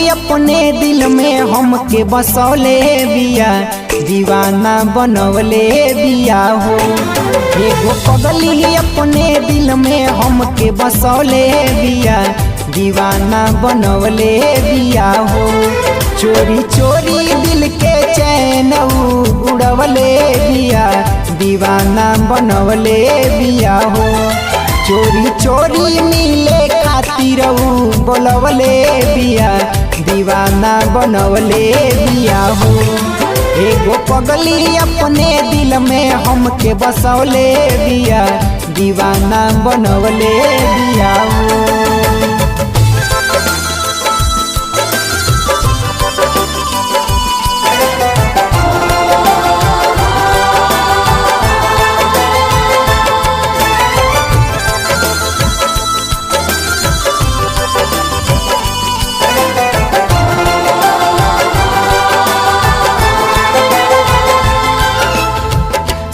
अपने दिल में हमके बसौले बिया, दीवाना बनवले बिया हो। एगो पगली अपने दिल में हमके बसौले बिया, दीवाना बनवले बिया हो। चोरी चोरी दिल के चैन उड़वले बिया, दीवाना बनवले बिया हो। चोरी चोरी मिले खातिर बोलवले बिया, दीवाना बनवले बिया हो। एगो पगली अपने दिल में हमके बसौले बिया, दीवाना बनवले बिया हो।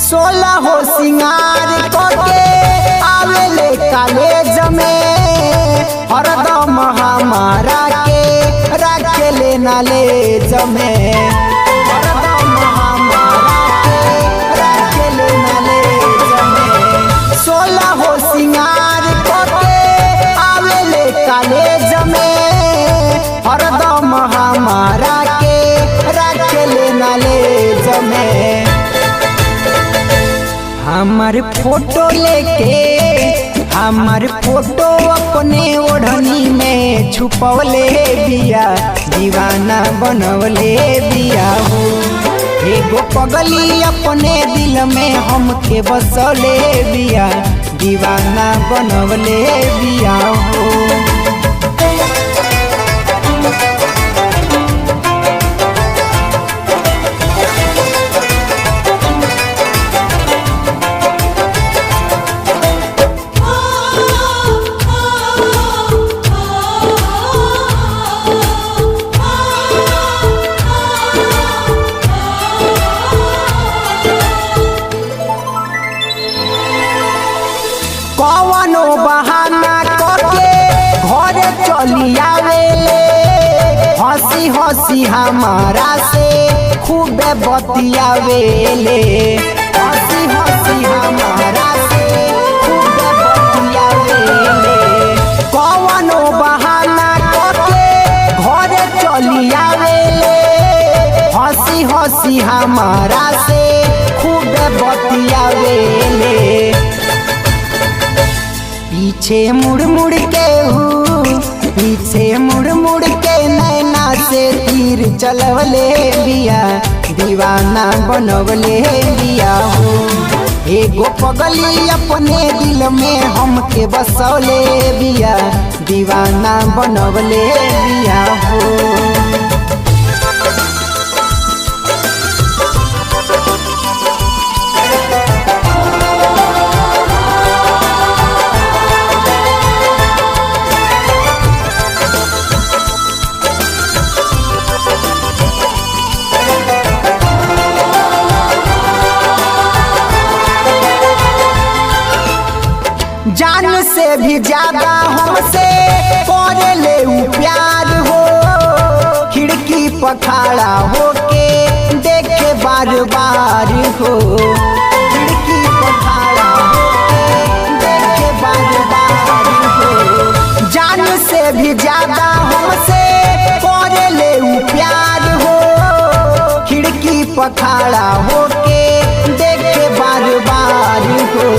सोलह हो सिंगार करके आवेले कॉलेज में, हरदम हमारा के रखेले नॉलेज में। हरदम हमारा के रखेले नॉलेज में। सोलह हो सिंगार करके आवेले कॉलेज में, हरदम हमारा के रखेले नॉलेज में। हमार फोटो लेके हमार फोटो अपने ओढ़नी में छुपवले बिया, दीवाना बनवले बिया हो। एगो पगली अपने दिल में हमके बसौले बिया, दीवाना बनवले बिया हो। कवनो बहाना करके घरे चली आवेले, हंसी हंसी हमारा से खूबे बतियावेले। हंसी हंसी हमारा से खूबे बतियावेले। कवनो बहाना करके घरे चली आवेले, हंसी हंसी हमारा से खूबे बतियावेले। पीछे मुड़ मुड़ के पीछे मुड़ मुड़ के नैना से तीर चलवले बिया, दीवाना बनवले बिया हो। एगो पगली अपने दिल में हमके बसौले बिया, दीवाना बनवले बिया हो। जान से भी ज्यादा हमसे करेले उ प्यार हो। खिड़की पर खड़ा होके देखे बार बार हो। खिड़की पर खड़ा होके देखे बार बार हो। जान से भी ज्यादा हमसे करेले उ प्यार हो। खिड़की पर खड़ा होके देखे बार बार हो।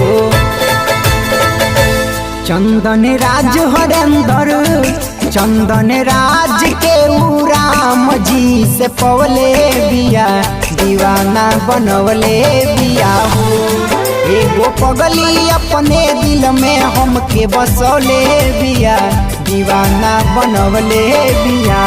चंदन राज हरेंदर चंदन राज के राम जी से पवले बिया, दीवाना बनवले बिया हो। एगो पगली अपने दिल में हमके बसौले बिया, दीवाना बनवले बिया।